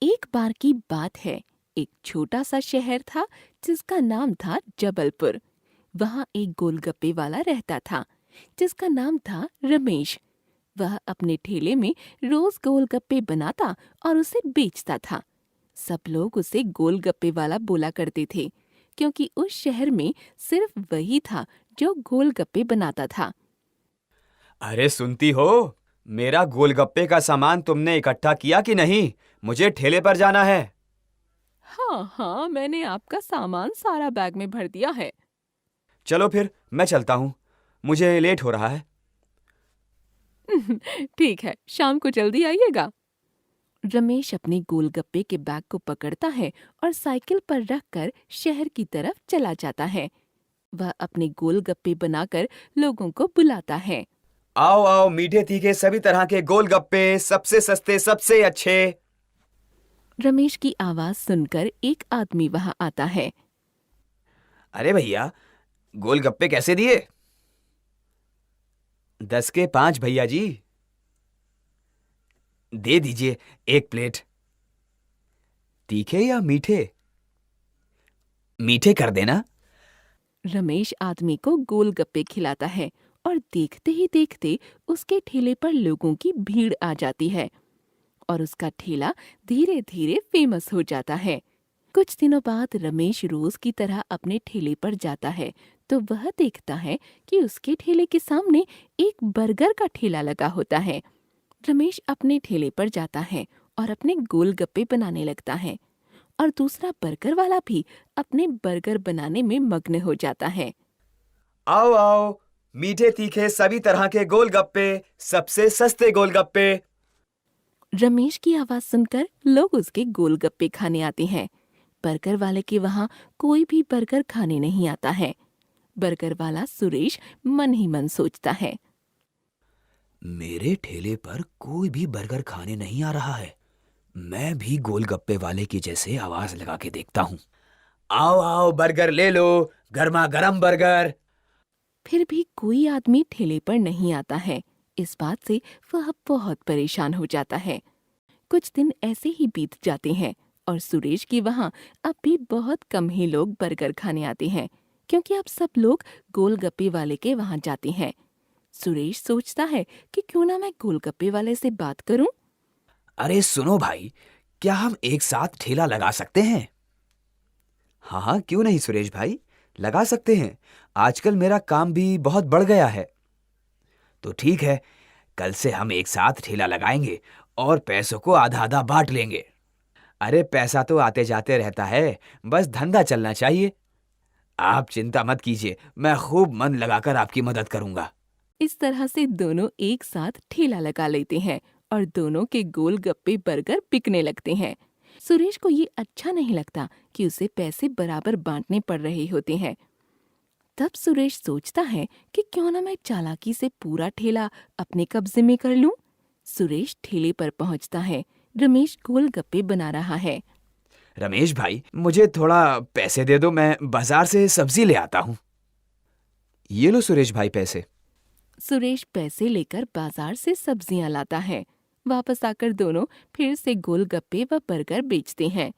एक बार की बात है। एक छोटा सा शहर था जिसका नाम था जबलपुर। वहाँ एक गोलगप्पे वाला रहता था जिसका नाम था रमेश। वह अपने ठेले में रोज गोलगप्पे बनाता और उसे बेचता था। सब लोग उसे गोलगप्पे वाला बोला करते थे क्योंकि उस शहर में सिर्फ वही था जो गोलगप्पे बनाता था। अरे सुनती हो, मेरा गोलगप्पे का सामान तुमने इकट्ठा किया कि नहीं? मुझे ठेले पर जाना है। हाँ हाँ, मैंने आपका सामान सारा बैग में भर दिया है। चलो फिर मैं चलता हूँ, मुझे लेट हो रहा है। ठीक है, शाम को जल्दी आइएगा। रमेश अपने गोलगप्पे के बैग को पकड़ता है और साइकिल पर रखकर शहर की तरफ चला जाता है। वह अपने गोलगप्पे बनाकर लोगों को बुलाता है। आओ आओ, मीठे तीखे सभी तरह के गोलगप्पे, सबसे सस्ते सबसे अच्छे। रमेश की आवाज सुनकर एक आदमी वहां आता है। अरे भैया, गोलगप्पे कैसे दिए? 10 के 5 भैया जी। दे दीजिए, एक प्लेट। तीखे या मीठे? मीठे कर देना। रमेश आदमी को गोलगप्पे खिलाता है और देखते ही देखते उसके ठेले पर लोगों की भीड़ आ जाती है और उसका ठेला धीरे धीरे फेमस हो जाता है। कुछ दिनों बाद रमेश रोज की तरह अपने ठेले पर जाता है तो वह देखता है कि उसके ठेले के सामने एक बर्गर का ठेला लगा होता है। रमेश अपने ठेले पर जाता है और अपने गोलगप्पे बनाने लगता है और दूसरा बर्गर वाला भी अपने बर्गर बनाने में मग्न हो जाता है। आओ आओ, मीठे तीखे सभी तरह के गोलगप्पे, सबसे सस्ते गोलगप्पे। रमेश की आवाज सुनकर लोग उसके गोलगप्पे खाने आते हैं। बर्गर वाले के वहाँ कोई भी बर्गर खाने नहीं आता है। बर्गर वाला सुरेश मन ही मन सोचता है। मेरे ठेले पर कोई भी बर्गर खाने नहीं आ रहा है। मैं भी गोलगप्पे वाले की जैसे आवाज लगा के देखता हूँ। आओ आओ, बर्गर ले लो, गर्मा गर्म बर्गर। फिर भी कोई आदमी ठेले पर नहीं आता है। इस बात से वह बहुत परेशान हो जाता है। कुछ दिन ऐसे ही बीत जाते हैं और सुरेश के वहाँ अब भी बहुत कम ही लोग बर्गर खाने आते हैं क्योंकि अब सब लोग गोलगप्पे वाले के वहाँ जाते हैं। सुरेश सोचता है कि क्यों ना मैं गोलगप्पे वाले से बात करूं। अरे सुनो भाई, क्या हम एक साथ ठेला लगा सकते हैं? हाँ हाँ, क्यों नहीं सुरेश भाई, लगा सकते हैं। आजकल मेरा काम भी बहुत बढ़ गया है। तो ठीक है, कल से हम एक साथ ठेला लगाएंगे और पैसों को आधा आधा बांट लेंगे। अरे पैसा तो आते जाते रहता है, बस धंधा चलना चाहिए। आप चिंता मत कीजिए, मैं खूब मन लगाकर आपकी मदद करूंगा। इस तरह से दोनों एक साथ ठेला लगा लेते हैं और दोनों के गोलगप्पे बर्गर बिकने लगते हैं। सुरेश को ये अच्छा नहीं लगता कि उसे पैसे बराबर बांटने पड़ रहे होते हैं। तब सुरेश सोचता है कि क्यों ना मैं चालाकी से पूरा ठेला अपने कब्जे में कर लूं। सुरेश ठेले पर पहुंचता है। रमेश गोलगप्पे बना रहा है। रमेश भाई, मुझे थोड़ा पैसे दे दो, मैं बाजार से सब्जी ले आता हूँ। ये लो सुरेश भाई पैसे। सुरेश पैसे लेकर बाजार से सब्जियां लाता है। वापस आकर दोनों फिर से गोलगप्पे व बर्गर बेचते हैं।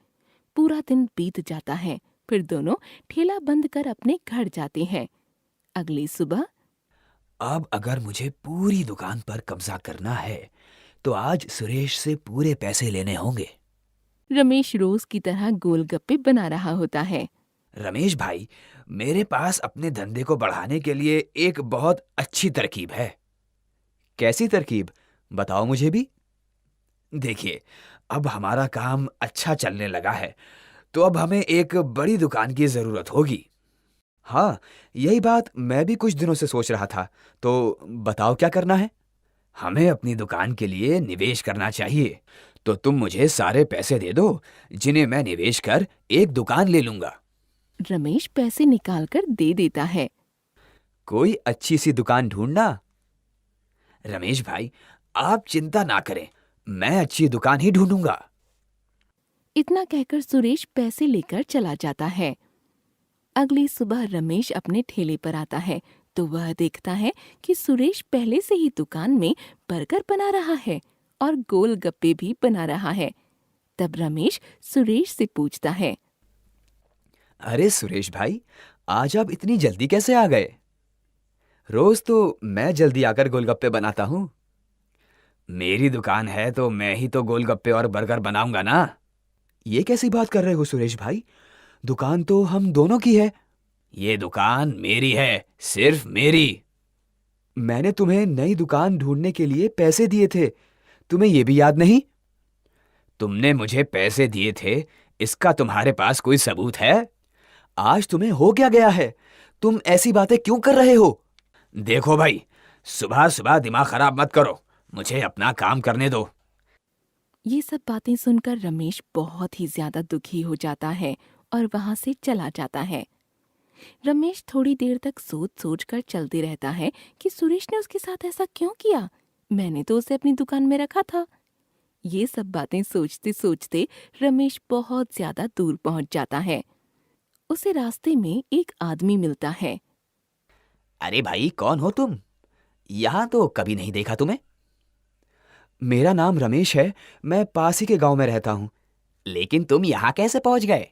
पूरा दिन बीत जाता है। फिर दोनों ठेला बंद कर अपने घर जाते हैं। अगली सुबह अब अगर मुझे पूरी दुकान पर कब्जा करना है तो आज सुरेश से पूरे पैसे लेने होंगे। रमेश रोज की तरह गोलगप्पे बना रहा होता है। रमेश भाई, मेरे पास अपने धंधे को बढ़ाने के लिए एक बहुत अच्छी तरकीब है। कैसी तरकीब? बताओ मुझे भी। देखिए, अब हमारा काम अच्छा चलने लगा है, तो अब हमें एक बड़ी दुकान की जरूरत होगी। हाँ, यही बात मैं भी कुछ दिनों से सोच रहा था। तो बताओ क्या करना है? हमें अपनी दुकान के लिए निवेश करना चाहिए। तो तुम मुझे सारे पैसे दे दो, जिन्हें मैं निवेश कर एक दुकान ले लूंगा। रमेश पैसे निकालकर दे देता है। कोई अच्छी सी दुकान ढूंढना। रमेश भाई, आप चिंता ना करें, मैं अच्छी दुकान ही ढूंढूंगा। इतना कहकर सुरेश पैसे लेकर चला जाता है। अगली सुबह रमेश अपने ठेले पर आता है तो वह देखता है कि सुरेश पहले से ही दुकान में बर्गर बना रहा है और गोलगप्पे भी बना रहा है। तब रमेश सुरेश से पूछता है। अरे सुरेश भाई, आज आप इतनी जल्दी कैसे आ गए? रोज तो मैं जल्दी आकर गोलगप्पे बनाता हूँ। मेरी दुकान है तो मैं ही तो गोलगप्पे और बर्गर बनाऊंगा ना। ये कैसी बात कर रहे हो सुरेश भाई? दुकान तो हम दोनों की है। ये दुकान मेरी है, सिर्फ मेरी। मैंने तुम्हें नई दुकान ढूंढने के लिए पैसे दिए थे, तुम्हें ये भी याद नहीं? तुमने मुझे पैसे दिए थे, इसका तुम्हारे पास कोई सबूत है? आज तुम्हें हो क्या गया है? तुम ऐसी बातें क्यों कर रहे हो? देखो भाई, सुबह सुबह दिमाग खराब मत करो, मुझे अपना काम करने दो। ये सब बातें सुनकर रमेश बहुत ही ज्यादा दुखी हो जाता है और वहां से चला जाता है। रमेश थोड़ी देर तक सोच सोच कर चलते रहता है कि सुरेश ने उसके साथ ऐसा क्यों किया। मैंने तो उसे अपनी दुकान में रखा था। ये सब बातें सोचते सोचते रमेश बहुत ज्यादा दूर पहुंच जाता है। उसे रास्ते में एक आदमी मिलता है। अरे भाई, कौन हो तुम? यहाँ तो कभी नहीं देखा तुम्हें। मेरा नाम रमेश है, मैं पास ही के गांव में रहता हूँ। लेकिन तुम यहाँ कैसे पहुँच गए?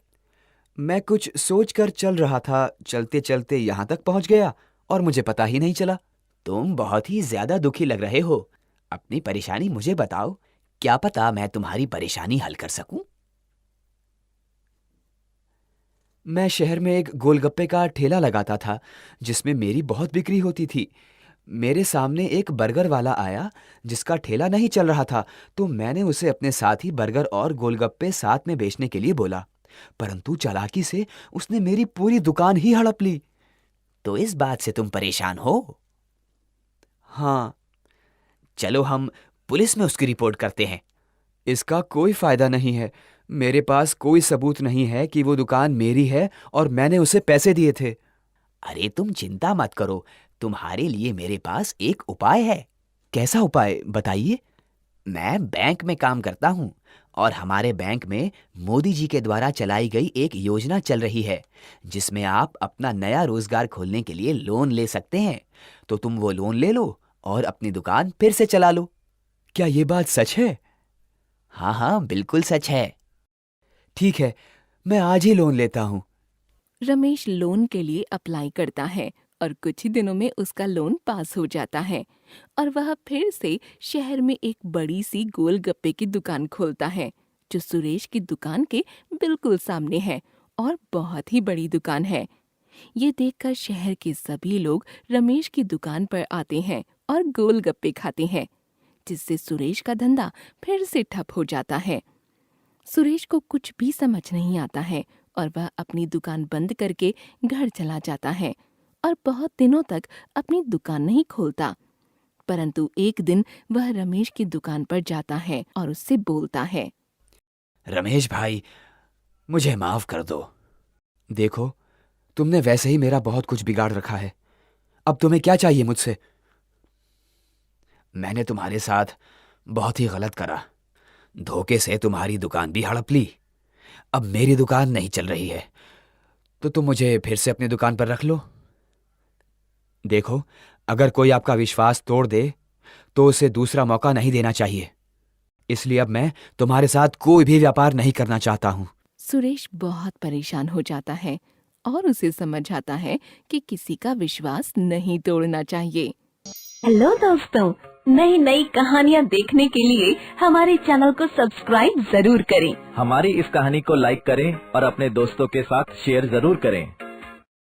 मैं कुछ सोच कर चल रहा था, चलते चलते यहाँ तक पहुँच गया और मुझे पता ही नहीं चला। तुम बहुत ही ज्यादा दुखी लग रहे हो। अपनी परेशानी मुझे बताओ, क्या पता मैं तुम्हारी परेशानी हल कर सकूं। मैं शहर में एक गोलगप्पे का ठेला लगाता था, जिसमें मेरी बहुत बिक्री होती थी। मेरे सामने एक बर्गर वाला आया, जिसका ठेला नहीं चल रहा था, तो मैंने उसे अपने साथ ही बर्गर और गोलगप्पे साथ में बेचने के लिए बोला। परंतु चालाकी से उसने मेरी पूरी दुकान ही हड़प ली। तो इस बात से तुम परेशान हो? हाँ। चलो हम पुलिस में उसकी रिपोर्ट करते हैं। इसका कोई फायदा नहीं है। मेरे पास कोई सबूत नहीं है कि वो दुकान मेरी है और मैंने उसे पैसे दिए थे। अरे तुम चिंता मत करो, तुम्हारे लिए मेरे पास एक उपाय है। कैसा उपाय, बताइए। मैं बैंक में काम करता हूँ और हमारे बैंक में मोदी जी के द्वारा चलाई गई एक योजना चल रही है, जिसमें आप अपना नया रोजगार खोलने के लिए लोन ले सकते हैं। तो तुम वो लोन ले लो और अपनी दुकान फिर से चला लो। क्या ये बात सच है? हाँ हाँ, बिल्कुल सच है। ठीक है, मैं आज ही लोन लेता हूँ। रमेश लोन के लिए अप्लाई करता है और कुछ ही दिनों में उसका लोन पास हो जाता है और वह फिर से शहर में एक बड़ी सी गोलगप्पे की दुकान खोलता है, जो सुरेश की दुकान के बिल्कुल सामने है और बहुत ही बड़ी दुकान है। ये देखकर शहर के सभी लोग रमेश की दुकान पर आते हैं और गोलगप्पे खाते हैं, जिससे सुरेश का धंधा फिर से ठप हो जाता है। सुरेश को कुछ भी समझ नहीं आता है और वह अपनी दुकान बंद करके घर चला जाता है और बहुत दिनों तक अपनी दुकान नहीं खोलता। परंतु एक दिन वह रमेश की दुकान पर जाता है और उससे बोलता है। रमेश भाई, मुझे माफ कर दो। देखो, तुमने वैसे ही मेरा बहुत कुछ बिगाड़ रखा है। अब तुम्हें क्या चाहिए मुझसे? मैंने तुम्हारे साथ बहुत ही गलत करा। धोखे से तुम्हारी दुकान भी हड़प ली। अब मेरी दुकान नहीं चल रही है, तो तुम मुझे फिर से अपनी दुकान पर रख लो। देखो, अगर कोई आपका विश्वास तोड़ दे तो उसे दूसरा मौका नहीं देना चाहिए। इसलिए अब मैं तुम्हारे साथ कोई भी व्यापार नहीं करना चाहता हूँ। सुरेश बहुत परेशान हो जाता है और उसे समझ आता है कि किसी का विश्वास नहीं तोड़ना चाहिए। हेलो दोस्तों, नई नई कहानियाँ देखने के लिए हमारे चैनल को सब्सक्राइब जरूर करें। हमारी इस कहानी को लाइक करें और अपने दोस्तों के साथ शेयर जरूर करें।